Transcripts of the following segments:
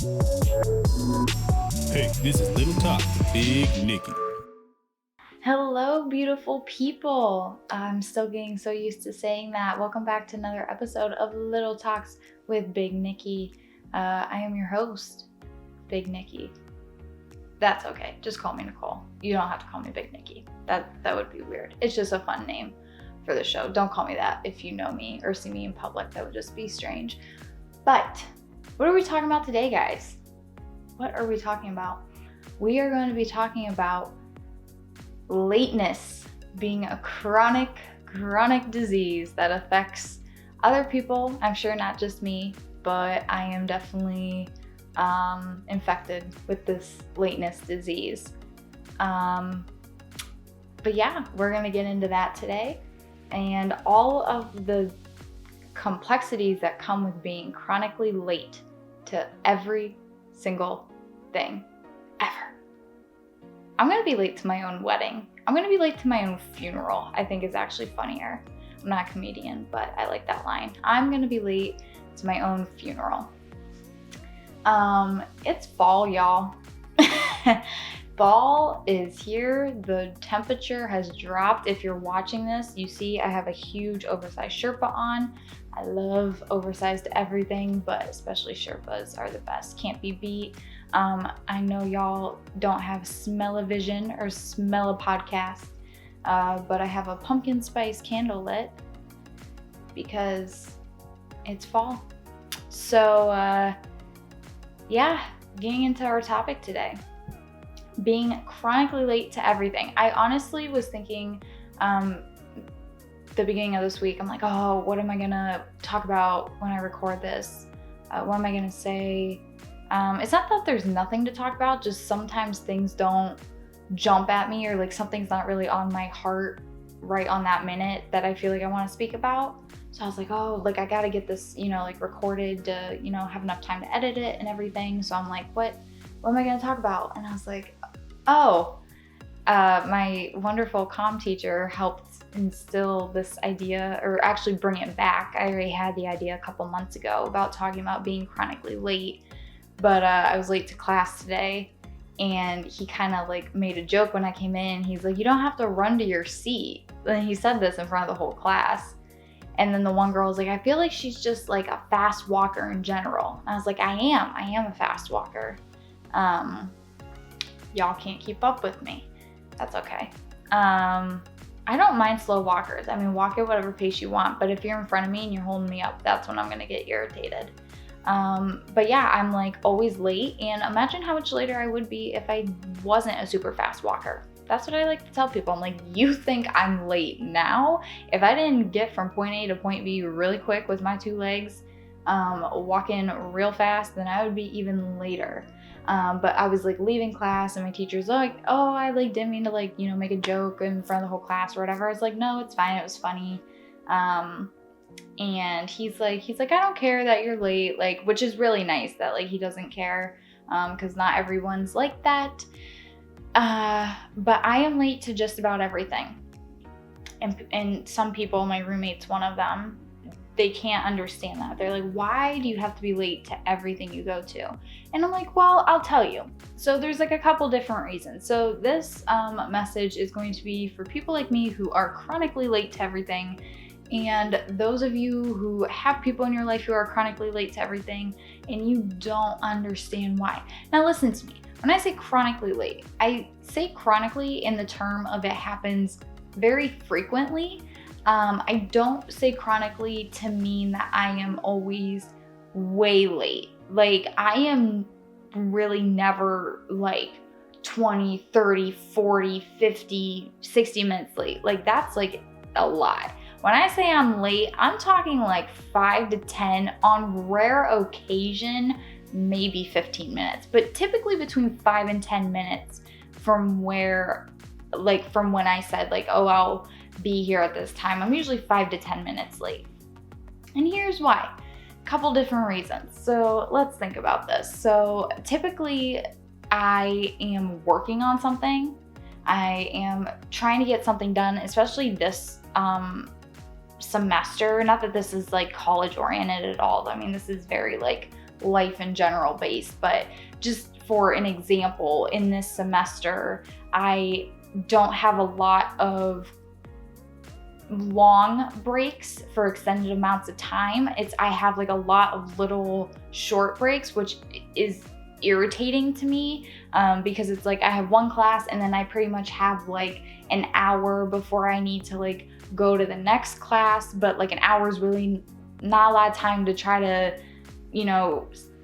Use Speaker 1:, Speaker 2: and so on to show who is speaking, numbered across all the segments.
Speaker 1: Hey, this is Little Talk with Big Nikki.
Speaker 2: Hello, beautiful people. I'm still getting so used to saying that. Welcome back to another episode of Little Talks with Big Nikki. I am your host, Big Nikki. That's okay. Just call me Nicole. You don't have to call me Big Nikki. That would be weird. It's just a fun name for the show. Don't call me that if you know me or see me in public. That would just be strange. But what are we talking about today, guys? What are we talking about? We are going to be talking about lateness being a chronic disease that affects other people. I'm sure not just me, but I am definitely infected with this lateness disease. But yeah, we're gonna get into that today and all of the complexities that come with being chronically late to every single thing ever. I'm gonna be late to my own wedding. I'm gonna be late to my own funeral, I think is actually funnier. I'm not a comedian, but I like that line. I'm gonna be late to my own funeral. It's fall, y'all. Fall is here. The temperature has dropped. If you're watching this, you see I have a huge oversized Sherpa on. I love oversized everything, but especially Sherpas are the best. Can't be beat. I know y'all don't have smell-o-vision or smell-a-podcast, but I have a pumpkin spice candle lit because it's fall. So, yeah, getting into our topic today. Being chronically late to everything. I honestly was thinking the beginning of this week, I'm like, oh, what am I gonna talk about when I record this? What am I gonna say? It's not that there's nothing to talk about, just sometimes things don't jump at me or like something's not really on my heart right on that minute that I feel like I want to speak about. So I was like, oh, like I gotta get this, like recorded to, have enough time to edit it and everything. So I'm like, what am I gonna talk about? And I was like, oh, my wonderful comm teacher helped instill this idea, or actually bring it back. I already had the idea a couple months ago about talking about being chronically late, but I was late to class today, and he kind of like made a joke when I came in. He's like, you don't have to run to your seat. And he said this in front of the whole class. And then the one girl was like, I feel like she's just like a fast walker in general. And I was like, I am a fast walker. Y'all can't keep up with me. That's okay. I don't mind slow walkers. I mean, walk at whatever pace you want, but if you're in front of me and you're holding me up, that's when I'm gonna get irritated. But yeah, I'm like always late, and imagine how much later I would be if I wasn't a super fast walker. That's what I like to tell people. I'm like, you think I'm late now? If I didn't get from point A to point B really quick with my two legs, walking real fast, then I would be even later. But I was like leaving class, and my teacher's like, oh, I like didn't mean to like, make a joke in front of the whole class or whatever. I was like, no, it's fine. It was funny. And he's like, I don't care that you're late, like, which is really nice that like he doesn't care, because not everyone's like that. But I am late to just about everything. And some people, my roommate's one of them, they can't understand that. They're like, why do you have to be late to everything you go to? And I'm like, well, I'll tell you. So there's like a couple different reasons. So this message is going to be for people like me who are chronically late to everything, and those of you who have people in your life who are chronically late to everything and you don't understand why. Now listen to me. When I say chronically late, I say chronically in the term of it happens very frequently. I don't say chronically to mean that I am always way late. Like, I am really never like 20, 30, 40, 50, 60 minutes late. Like, that's like a lot. When I say I'm late, I'm talking like 5 to 10, on rare occasion, maybe 15 minutes, but typically between 5 and 10 minutes from when I said like, oh, I'll be here at this time. I'm usually 5 to 10 minutes late. And here's why. A couple different reasons. So let's think about this. So typically I am working on something. I am trying to get something done, especially this semester. Not that this is like college oriented at all. I mean, this is very like life in general based, but just for an example, in this semester, I don't have a lot of long breaks for extended amounts of time. I have like a lot of little short breaks, which is irritating to me, because it's like I have one class and then I pretty much have like an hour before I need to like go to the next class, but like an hour is really not a lot of time to try to,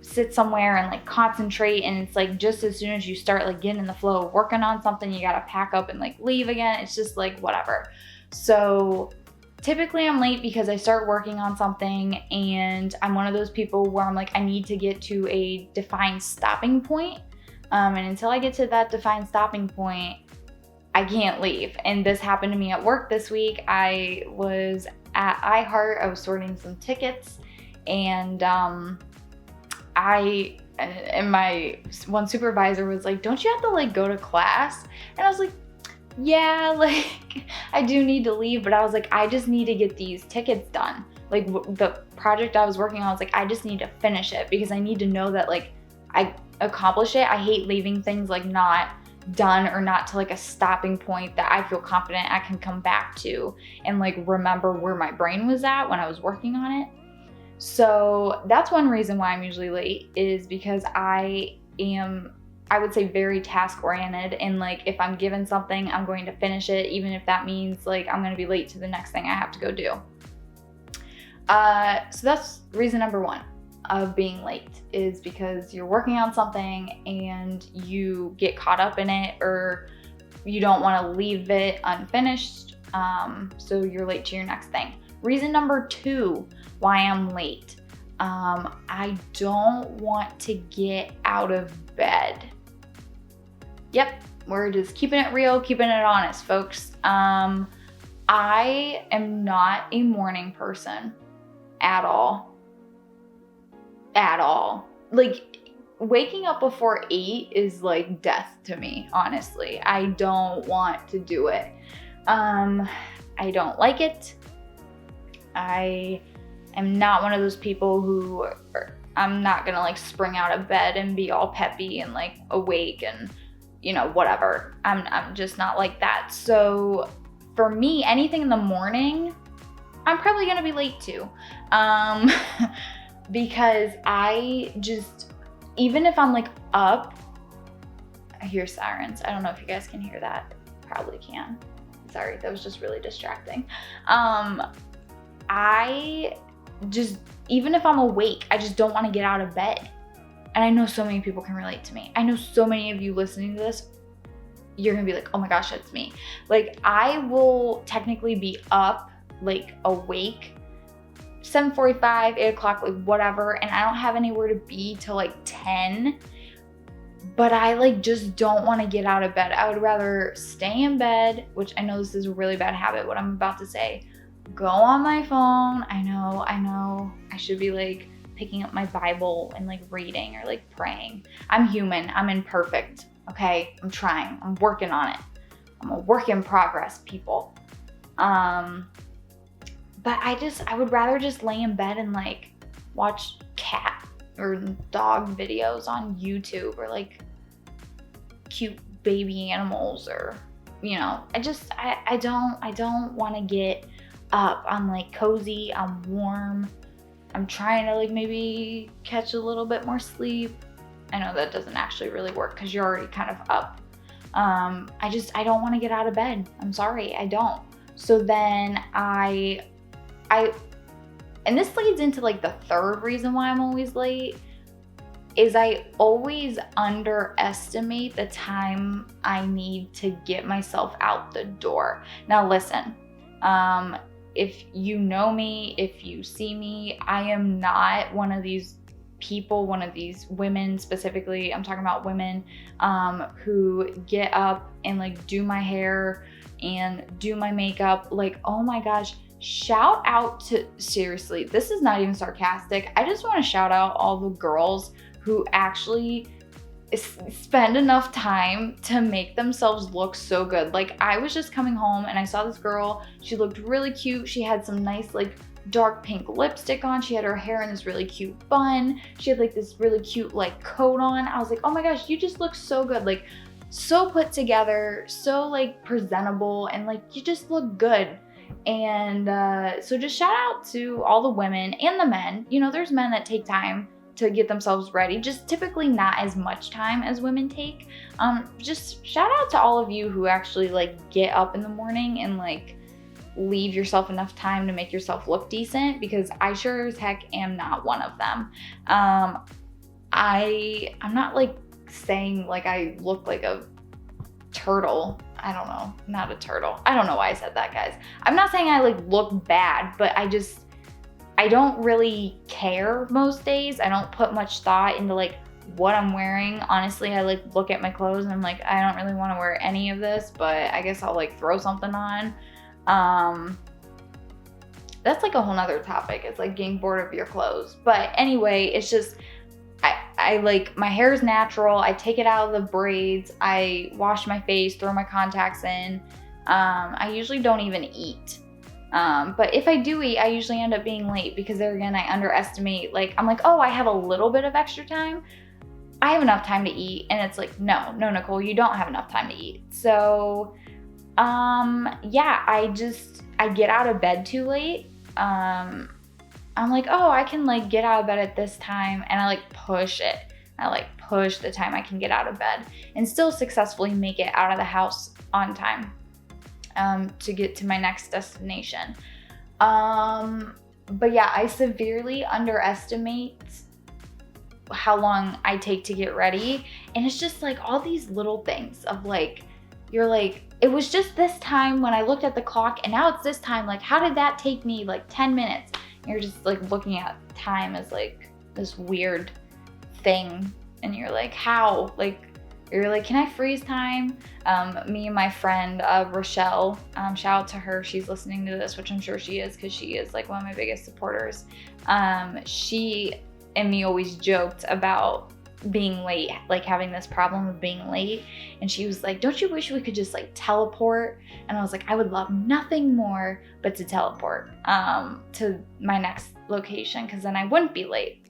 Speaker 2: sit somewhere and like concentrate. And it's like just as soon as you start like getting in the flow of working on something, you gotta pack up and like leave again. It's just like whatever. So typically I'm late because I start working on something and I'm one of those people where I'm like, I need to get to a defined stopping point. And until I get to that defined stopping point, I can't leave. And this happened to me at work this week. I was at iHeart, I was sorting some tickets, and my one supervisor was like, don't you have to like go to class? And I was like, yeah, like I do need to leave, but I was like, I just need to get these tickets done. Like the project I was working on, I was like, I just need to finish it because I need to know that like I accomplish it. I hate leaving things like not done or not to like a stopping point that I feel confident I can come back to and like remember where my brain was at when I was working on it. So that's one reason why I'm usually late, is because I would say very task oriented, and like if I'm given something, I'm going to finish it, even if that means like I'm going to be late to the next thing I have to go do. So that's reason number one of being late, is because you're working on something and you get caught up in it, or you don't want to leave it unfinished, so you're late to your next thing. Reason number two why I'm late, I don't want to get out of bed. Yep, we're just keeping it real, keeping it honest, folks. I am not a morning person at all. Like waking up before 8 is like death to me, honestly. I don't want to do it. I don't like it. I am not one of those people who I'm not gonna like spring out of bed and be all peppy and like awake and whatever. I'm just not like that. So for me, anything in the morning, I'm probably gonna be late to. Because I just, even if I'm like up, I hear sirens. I don't know if you guys can hear that. Probably can. Sorry, that was just really distracting. I just, even if I'm awake, I just don't want to get out of bed. And I know so many people can relate to me. I know so many of you listening to this, you're gonna be like, oh my gosh, that's me. Like I will technically be up, like awake, 7:45, 8 o'clock, like whatever, and I don't have anywhere to be till like 10, but I like just don't want to get out of bed. I would rather stay in bed, which I know this is a really bad habit, what I'm about to say. Go on my phone. I know. I should be like picking up my Bible and like reading or like praying. I'm human. I'm imperfect. Okay. I'm trying. I'm working on it. I'm a work in progress, people. But I would rather just lay in bed and like watch cat or dog videos on YouTube, or like cute baby animals, or I don't want to get up. I'm like cozy, I'm warm, I'm trying to like maybe catch a little bit more sleep. I know that doesn't actually really work because you're already kind of up. I don't want to get out of bed. I'm sorry, I don't. So then and this leads into like the third reason why I'm always late, is I always underestimate the time I need to get myself out the door. Now listen, if you know me, if you see me, I am not one of these people, one of these women specifically, I'm talking about women, who get up and like do my hair and do my makeup. Like, oh my gosh, shout out to, seriously, this is not even sarcastic. I just want to shout out all the girls who actually spend enough time to make themselves look so good. Like I was just coming home and I saw this girl, she looked really cute. She had some nice like dark pink lipstick on. She had her hair in this really cute bun. She had like this really cute like coat on. I was like, oh my gosh, you just look so good. Like so put together, so like presentable, and like you just look good. And so just shout out to all the women and the men. You know, there's men that take time to get themselves ready, just typically not as much time as women take. Just shout out to all of you who actually like get up in the morning and like leave yourself enough time to make yourself look decent, because I sure as heck am not one of them. I'm not like saying like I look like a turtle. I don't know, not a turtle. I don't know why I said that, guys. I'm not saying I like look bad, but I don't really care most days. I don't put much thought into like what I'm wearing. Honestly, I like look at my clothes and I'm like, I don't really want to wear any of this, but I guess I'll like throw something on. That's like a whole nother topic. It's like getting bored of your clothes. But anyway, it's just, I like, my hair is natural. I take it out of the braids. I wash my face, throw my contacts in. I usually don't even eat. But if I do eat, I usually end up being late because there again, I underestimate, like, I'm like, oh, I have a little bit of extra time. I have enough time to eat. And it's like, no, Nicole, you don't have enough time to eat. So, yeah, I get out of bed too late. I'm like, oh, I can like get out of bed at this time, and I like push it. I like push the time I can get out of bed and still successfully make it out of the house on time, to get to my next destination. But yeah, I severely underestimate how long I take to get ready. And it's just like all these little things of like, you're like, it was just this time when I looked at the clock and now it's this time. Like, how did that take me like 10 minutes? And you're just like looking at time as like this weird thing. And you're like, how? Like, you're like, can I freeze time? Me and my friend, Rochelle, shout out to her. She's listening to this, which I'm sure she is, because she is like one of my biggest supporters. She and me always joked about being late, like having this problem of being late. And she was like, don't you wish we could just like teleport? And I was like, I would love nothing more but to teleport to my next location, because then I wouldn't be late.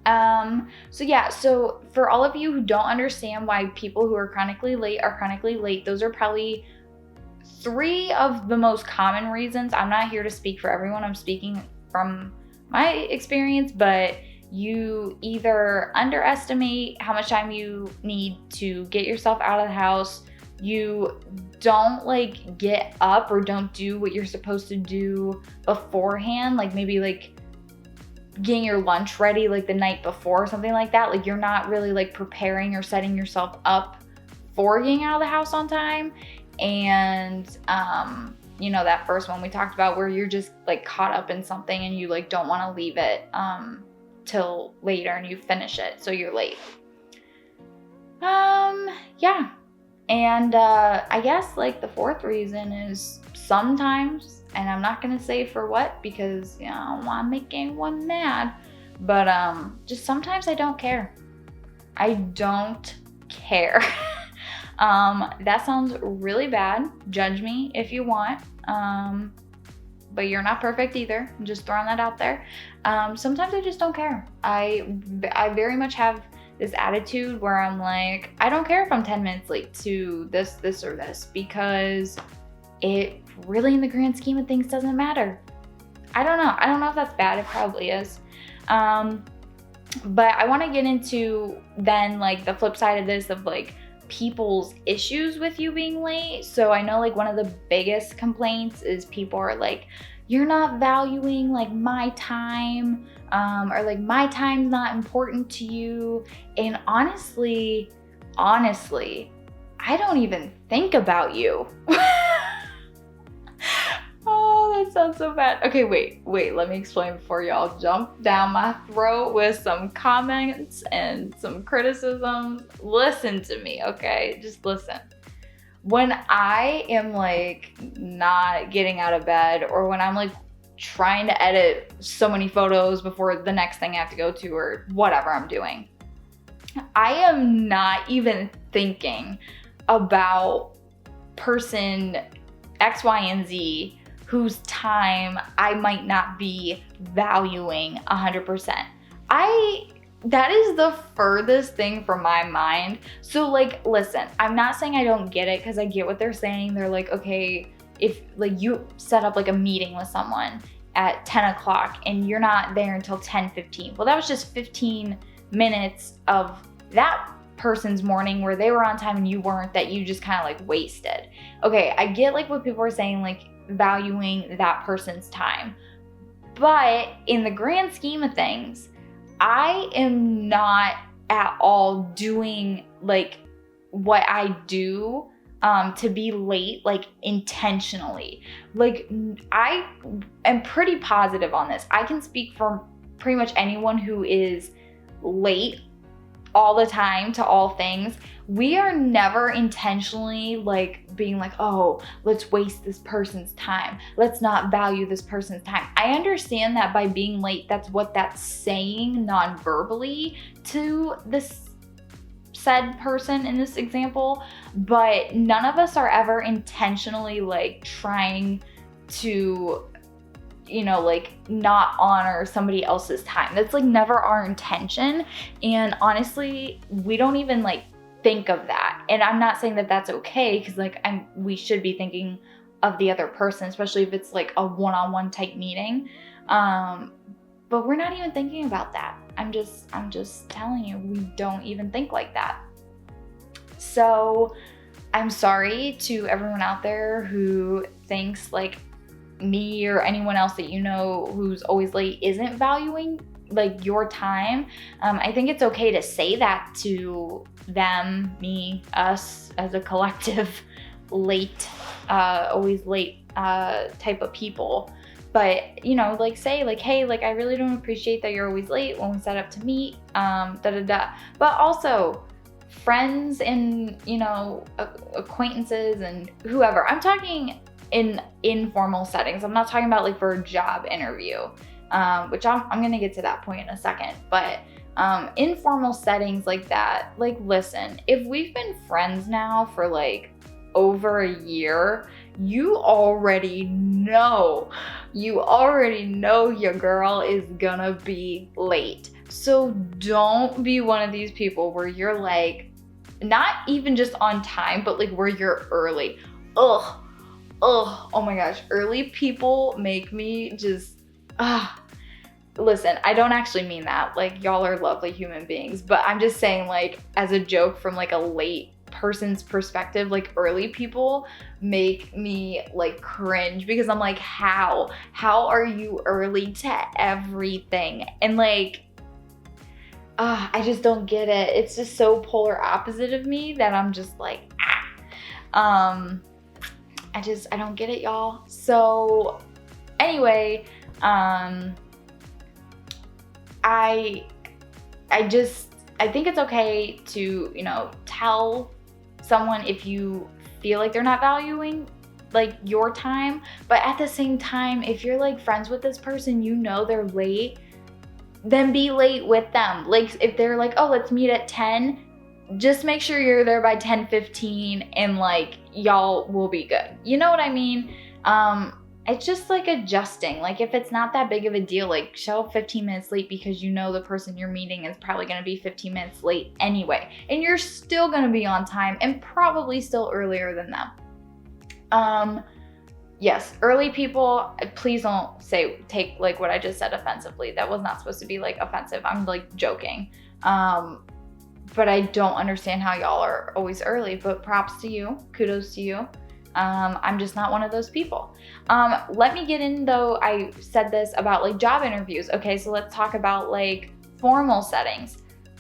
Speaker 2: So yeah, so for all of you who don't understand why people who are chronically late, those are probably 3 of the most common reasons. I'm not here to speak for everyone. I'm speaking from my experience, but you either underestimate how much time you need to get yourself out of the house, you don't like get up or don't do what you're supposed to do beforehand, like maybe like getting your lunch ready like the night before or something like that. Like you're not really like preparing or setting yourself up for getting out of the house on time. And you know, that first one we talked about where you're just like caught up in something and you like don't want to leave it till later and you finish it, so you're late. Yeah. And I guess like the 4th reason is sometimes, and I'm not gonna say for what, because you know, I don't want to make anyone mad, but just sometimes I don't care. I don't care. That sounds really bad. Judge me if you want. But you're not perfect either. I'm just throwing that out there. Sometimes I just don't care. I very much have this attitude where I'm like, I don't care if I'm 10 minutes late to this, or this, because it really in the grand scheme of things doesn't matter. I don't know if that's bad. It probably is. But I want to get into then like the flip side of this, of like people's issues with you being late. So I know like one of the biggest complaints is people are like, you're not valuing like my time, or like my time's not important to you. And honestly, I don't even think about you. Oh, that sounds so bad. Okay, wait, let me explain before y'all jump down my throat with some comments and some criticisms. Listen to me, okay? Just listen. When I am like not getting out of bed, or when I'm like trying to edit so many photos before the next thing I have to go to, or whatever I'm doing, I am not even thinking about person X, Y, and Z whose time I might not be valuing 100%. That is the furthest thing from my mind. So like, listen, I'm not saying I don't get it, because I get what they're saying. They're like, okay, if like you set up like a meeting with someone at 10 o'clock and you're not there until 10:15. Well, that was just 15 minutes of that person's morning where they were on time and you weren't, that you just kind of like wasted. Okay, I get like what people are saying, like valuing that person's time. But in the grand scheme of things, I am not at all doing like what I do to be late, like intentionally. Like I am pretty positive on this. I can speak for pretty much anyone who is late all the time to all things. We are never intentionally like being like, oh, let's waste this person's time. Let's not value this person's time. I understand that by being late, that's what that's saying non-verbally to this said person in this example, but none of us are ever intentionally like trying to, you know, like not honor somebody else's time. That's like never our intention. And honestly, we don't even like think of that. And I'm not saying that that's okay, because like we should be thinking of the other person, especially if it's like a one-on-one type meeting. But we're not even thinking about that. I'm just telling you, we don't even think like that. So I'm sorry to everyone out there who thinks like me or anyone else that you know who's always late isn't valuing like your time. I think it's okay to say that to them, me, us as a collective late, always late type of people. But, you know, like say like, hey, like I really don't appreciate that you're always late when we set up to meet, But also friends and, you know, acquaintances and whoever. I'm talking in informal settings. I'm not talking about like for a job interview, which I'm gonna get to that point in a second. But informal settings like that, like listen, if we've been friends now for like over a year, you already know your girl is gonna be late. So don't be one of these people where you're like, not even just on time, but like where you're early. Ugh, oh my gosh, early people make me just, listen, I don't actually mean that. Like y'all are lovely human beings, but I'm just saying like as a joke from like a late person's perspective, like early people make me like cringe, because I'm like, how are you early to everything? And like, I just don't get it. It's just so polar opposite of me that I'm just like, I don't get it, y'all. So anyway, I think it's okay to, you know, tell someone if you feel like they're not valuing like your time. But at the same time, if you're like friends with this person, you know they're late, then be late with them. Like if they're like, oh, let's meet at 10, just make sure you're there by 10:15 and like y'all will be good. You know what I mean? It's just like adjusting. Like if it's not that big of a deal, like show up 15 minutes late because you know the person you're meeting is probably going to be 15 minutes late anyway, and you're still going to be on time and probably still earlier than them. Yes, early people, please don't take like what I just said offensively. That was not supposed to be like offensive. I'm like joking. But I don't understand how y'all are always early, but props to you, kudos to you. I'm just not one of those people. Let me get in though, I said this about like job interviews. Okay, so let's talk about like formal settings.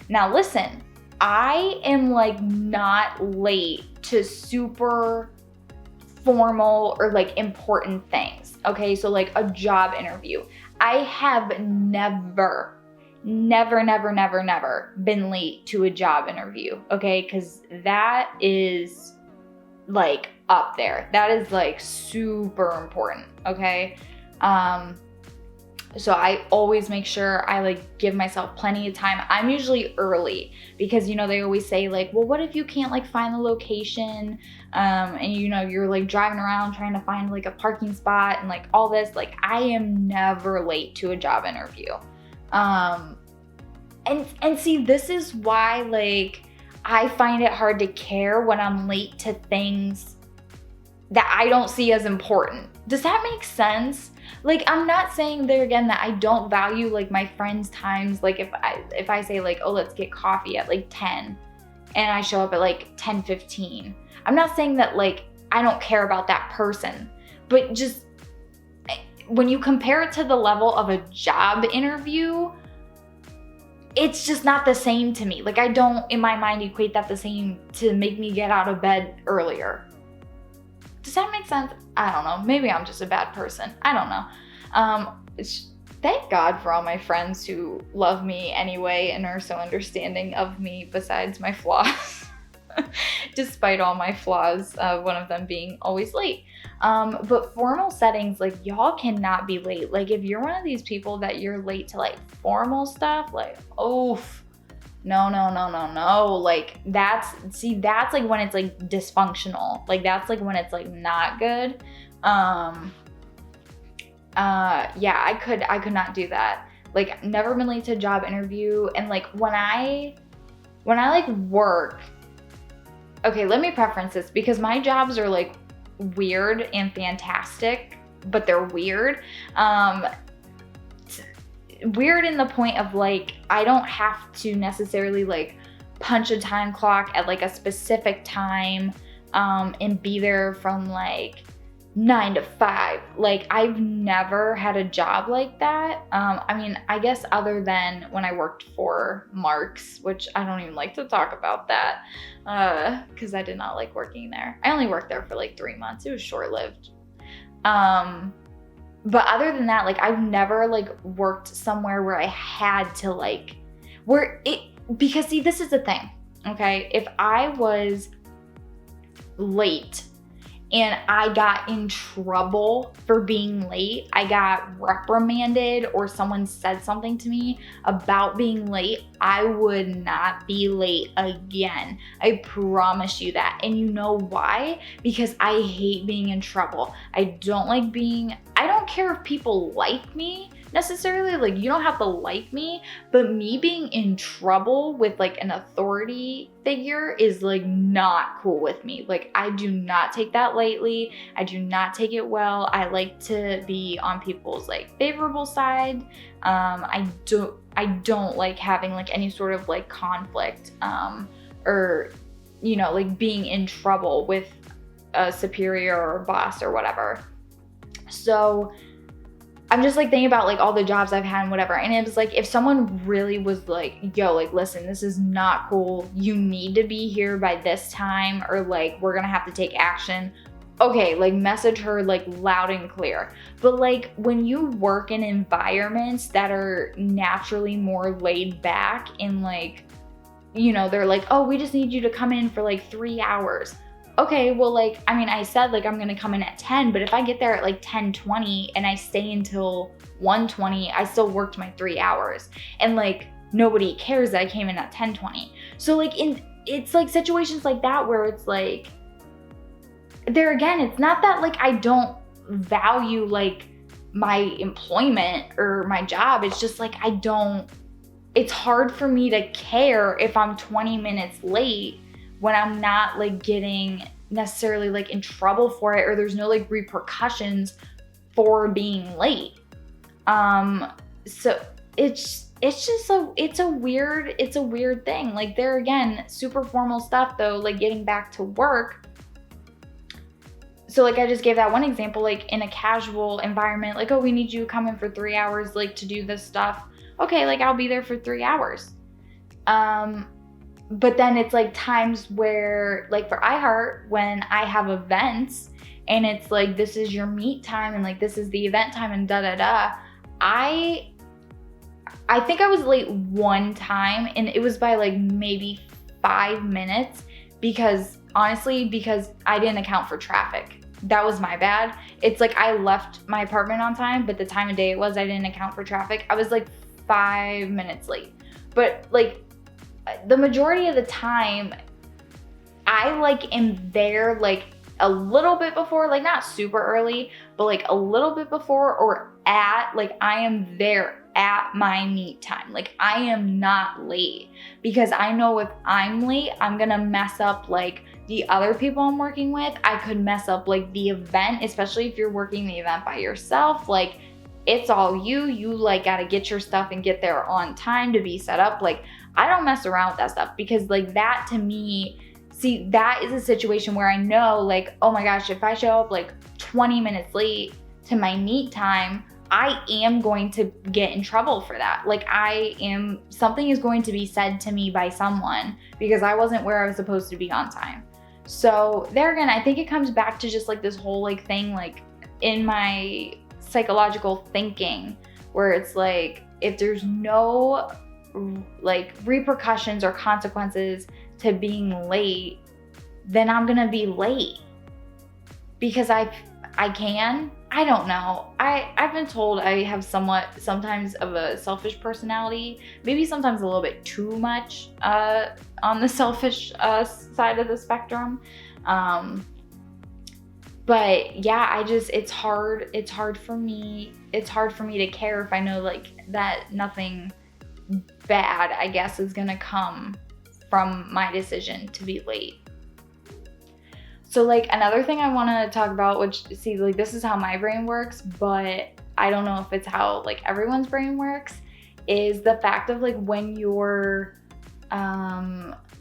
Speaker 2: Now listen, I am like not late to super formal or like important things. Okay, so like a job interview. I have never been late to a job interview. Okay, because that is like up there. That is like super important. Okay. So I always make sure I like give myself plenty of time. I'm usually early because, you know, they always say like, well, what if you can't like find the location? And you know, you're like driving around trying to find like a parking spot and like all this. Like I am never late to a job interview. And see, this is why like I find it hard to care when I'm late to things that I don't see as important. Does that make sense? Like, I'm not saying there again that I don't value like my friends' times. Like if I say like, oh, let's get coffee at like 10 and I show up at like 10:15. I'm not saying that like I don't care about that person, but just when you compare it to the level of a job interview, it's just not the same to me. Like I don't in my mind equate that the same to make me get out of bed earlier. Does that make sense? I don't know. Maybe I'm just a bad person. I don't know. Thank God for all my friends who love me anyway and are so understanding of me besides my flaws. Despite all my flaws, one of them being always late. But formal settings, like y'all cannot be late. Like if you're one of these people that you're late to like formal stuff, like, oof. No. Like that's like when it's like dysfunctional. Like that's like when it's like not good. Yeah, I could not do that. Like never been late to a job interview. And like when I like work, okay, let me preference this because my jobs are like weird and fantastic, but they're weird. Weird in the point of like I don't have to necessarily like punch a time clock at like a specific time and be there from like 9 to 5. Like I've never had a job like that. I mean, I guess other than when I worked for Mark's, which I don't even like to talk about that because I did not like working there. I only worked there for like 3 months. It was short-lived. But other than that, like I've never like worked somewhere where I had to like because see, this is the thing, okay? If I was late and I got in trouble for being late, I got reprimanded or someone said something to me about being late, I would not be late again. I promise you that. And you know why? Because I hate being in trouble. I don't care if people like me necessarily, like you don't have to like me, but me being in trouble with like an authority figure is like not cool with me. Like I do not take that lightly. I do not take it well. I like to be on people's like favorable side. I don't like having like any sort of like conflict or you know like being in trouble with a superior or boss or whatever. So I'm just like thinking about like all the jobs I've had and whatever. And it was like, if someone really was like, yo, like, listen, this is not cool. You need to be here by this time or like, we're going to have to take action. Okay, like message her like loud and clear. But like when you work in environments that are naturally more laid back and like, you know, they're like, oh, we just need you to come in for like 3 hours. Okay, well, like, I mean, I said, like, I'm gonna come in at 10, but if I get there at, like, 10:20 and I stay until 1:20, I still worked my 3 hours. And, like, nobody cares that I came in at 10:20. So, like, it's, like, situations like that where it's, like, there again, it's not that, like, I don't value, like, my employment or my job. It's just, like, it's hard for me to care if I'm 20 minutes late when I'm not like getting necessarily like in trouble for it or there's no like repercussions for being late. So it's a weird thing. Like there again, super formal stuff though, like getting back to work. So like I just gave that one example, like in a casual environment, like, oh, we need you to come in for 3 hours, like to do this stuff. Okay, like I'll be there for 3 hours. But then it's like times where, like for iHeart, when I have events and it's like, this is your meet time and like, this is the event time and I think I was late one time and it was by like maybe 5 minutes because honestly, because I didn't account for traffic. that was my bad. It's like I left my apartment on time, but the time of day it was, I didn't account for traffic. I was like 5 minutes late. But like the majority of the time, I like am there like a little bit before, like not super early, but like a little bit before, or like I am there at my meet time. Like I am not late, because I know if I'm late, I'm gonna mess up like the other people I'm working with. I could mess up like the event, especially if you're working the event by yourself. Like it's all you like gotta get your stuff and get there on time to be set up. Like I don't mess around with that stuff, because like that to me, see, that is a situation where I know like, oh my gosh, if I show up like 20 minutes late to my meet time, I am going to get in trouble for that. Like something is going to be said to me by someone because I wasn't where I was supposed to be on time. So there again, I think it comes back to just like this whole like thing, like in my psychological thinking, where it's like, if there's no like repercussions or consequences to being late, then I'm gonna be late because I don't know. I've been told I have sometimes of a selfish personality, maybe sometimes a little bit too much on the selfish side of the spectrum. But yeah, it's hard for me to care if I know like that nothing bad, I guess, is gonna come from my decision to be late. So like another thing I want to talk about, which, see, like this is how my brain works, but I don't know if it's how like everyone's brain works, is the fact of like when you're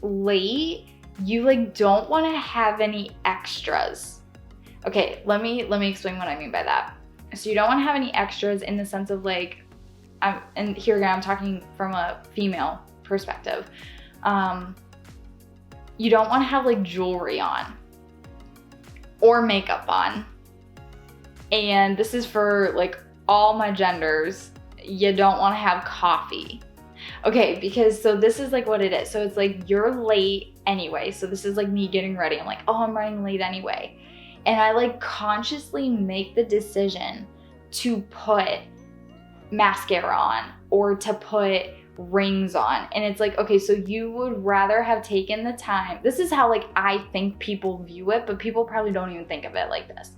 Speaker 2: late, you like don't want to have any extras. Okay, let me explain what I mean by that. So you don't want to have any extras in the sense of like, and here again, I'm talking from a female perspective. You don't want to have like jewelry on or makeup on. And this is for like all my genders. You don't want to have coffee. Okay, because so this is like what it is. So it's like you're late anyway. So this is like me getting ready. I'm like, oh, I'm running late anyway. And I like consciously make the decision to put mascara on or to put rings on. And it's like, okay, so you would rather have taken the time. This is how like I think people view it, but people probably don't even think of it like this.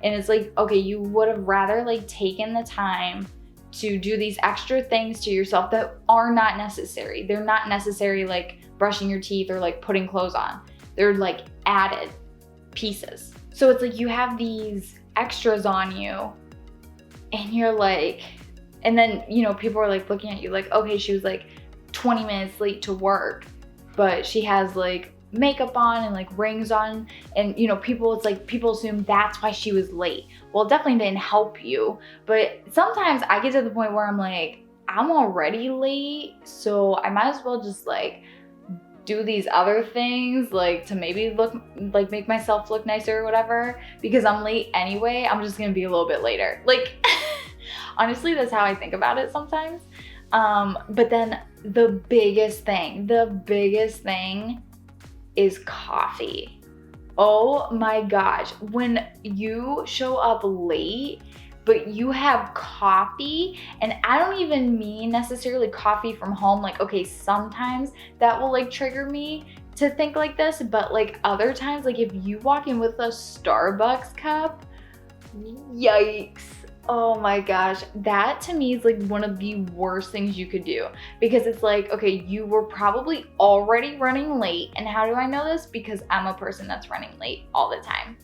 Speaker 2: And it's like, okay, you would have rather like taken the time to do these extra things to yourself that are not necessary. They're not necessary, like brushing your teeth or like putting clothes on. They're like added pieces. So it's like you have these extras on you and you're like, and then, you know, people are like looking at you like, okay, she was like 20 minutes late to work, but she has like makeup on and like rings on. And, you know, people assume that's why she was late. Well, it definitely didn't help you. But sometimes I get to the point where I'm like, I'm already late, so I might as well just like do these other things, like to maybe look, like make myself look nicer or whatever, because I'm late anyway. I'm just gonna be a little bit later. Like, honestly, that's how I think about it sometimes. But then the biggest thing is coffee. Oh my gosh. When you show up late, but you have coffee, and I don't even mean necessarily coffee from home. Like, okay, sometimes that will like trigger me to think like this, but like other times, like if you walk in with a Starbucks cup, yikes. Oh my gosh, that to me is like one of the worst things you could do, because it's like, okay, you were probably already running late. And how do I know this? Because I'm a person that's running late all the time.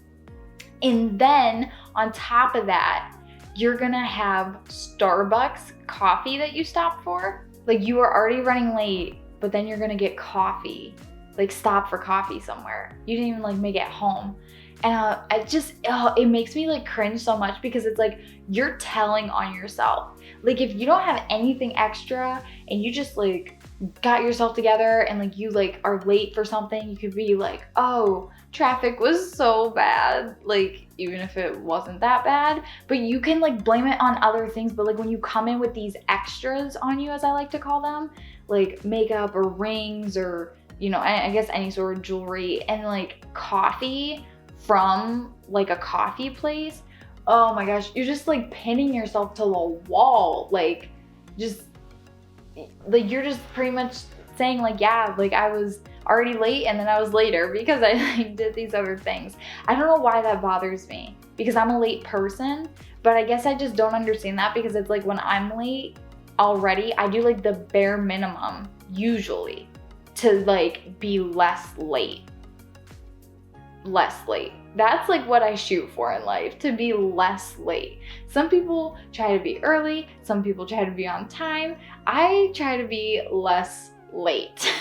Speaker 2: And then on top of that, you're gonna have Starbucks coffee that you stopped for. Like, you are already running late, but then you're gonna get coffee, like stop for coffee somewhere. You didn't even like make it home. And it makes me like cringe so much, because it's like you're telling on yourself. Like, if you don't have anything extra and you just like got yourself together and like you like are late for something, you could be like, oh, traffic was so bad. Like, even if it wasn't that bad, but you can like blame it on other things. But like when you come in with these extras on you, as I like to call them, like makeup or rings or, you know, I guess any sort of jewelry and like coffee, from like a coffee place, oh my gosh, you're just like pinning yourself to the wall. Like you're just pretty much saying like, yeah, like I was already late and then I was later because I like did these other things. I don't know why that bothers me, because I'm a late person, but I guess I just don't understand that, because it's like when I'm late already, I do like the bare minimum usually to like be less late. That's like what I shoot for in life, to be less late. Some people try to be early, some people try to be on time. I try to be less late.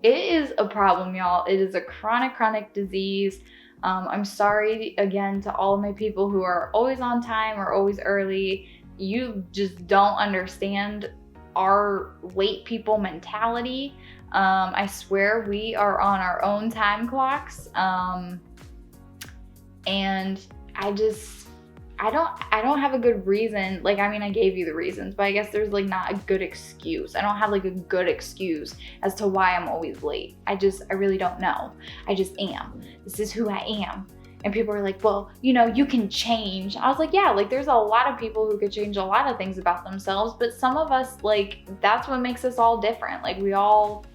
Speaker 2: It is a problem, y'all. It is a chronic disease. I'm sorry again to all of my people who are always on time or always early. You just don't understand our late people mentality. I swear we are on our own time clocks. And I don't have a good reason. Like, I mean, I gave you the reasons, but I guess there's like not a good excuse. I don't have like a good excuse as to why I'm always late. I really don't know. I just am. This is who I am. And people are like, well, you know, you can change. I was like, yeah, like there's a lot of people who could change a lot of things about themselves, but some of us, like, that's what makes us all different. Like, we all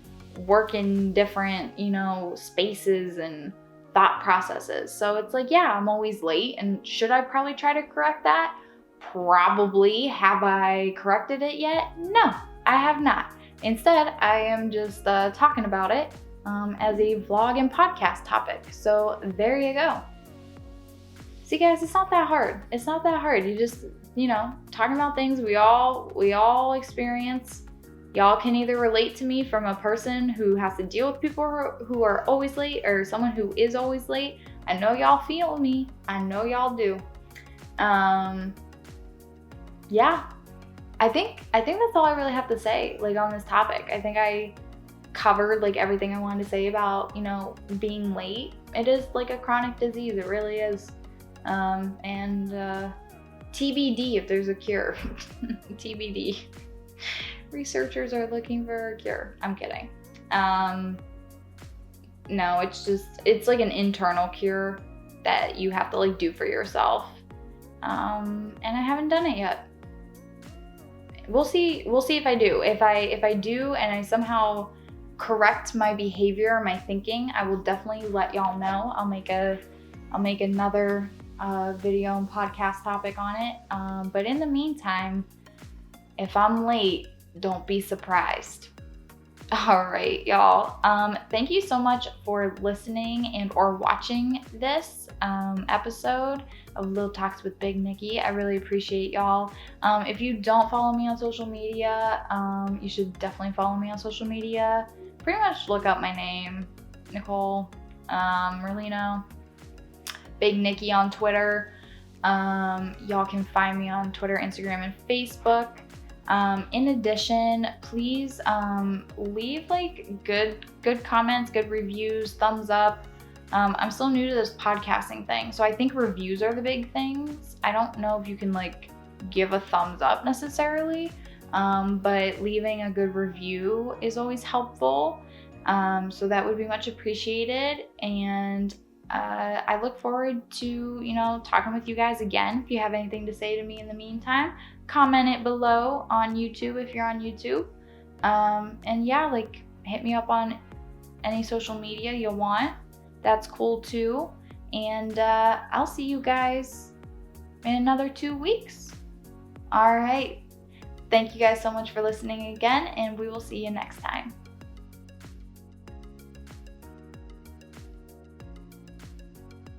Speaker 2: work in different, you know, spaces and thought processes. So it's like, yeah, I'm always late. And should I probably try to correct that? Probably. Have I corrected it yet? No, I have not. Instead, I am just talking about it as a vlog and podcast topic. So there you go. See, guys, it's not that hard. It's not that hard. You just, you know, talking about things we all experience. Y'all can either relate to me from a person who has to deal with people who are always late, or someone who is always late. I know y'all feel me. I know y'all do. Yeah. I think that's all I really have to say, like, on this topic. I think I covered like everything I wanted to say about, you know, being late. It is like a chronic disease. It really is. And TBD if there's a cure. TBD. Researchers are looking for a cure. I'm kidding. No, it's like an internal cure that you have to like do for yourself. And I haven't done it yet. We'll see if I do. If I do and I somehow correct my behavior, my thinking, I will definitely let y'all know. I'll make another video and podcast topic on it. But in the meantime, if I'm late, don't be surprised. All right, y'all. Thank you so much for listening and or watching this episode of Little Talks with Big Nikki. I really appreciate y'all. If you don't follow me on social media, you should definitely follow me on social media. Pretty much look up my name, Nicole Merlino, Big Nikki on Twitter. Y'all can find me on Twitter, Instagram, and Facebook. In addition, please leave like good comments, good reviews, thumbs up. I'm still new to this podcasting thing, so I think reviews are the big things. I don't know if you can like give a thumbs up necessarily, but leaving a good review is always helpful. So that would be much appreciated. And I look forward to, you know, talking with you guys again. If you have anything to say to me in the meantime, comment it below on YouTube if you're on YouTube. And yeah, like hit me up on any social media you want. That's cool too. And I'll see you guys in another 2 weeks. All right. Thank you guys so much for listening again, and we will see you next time.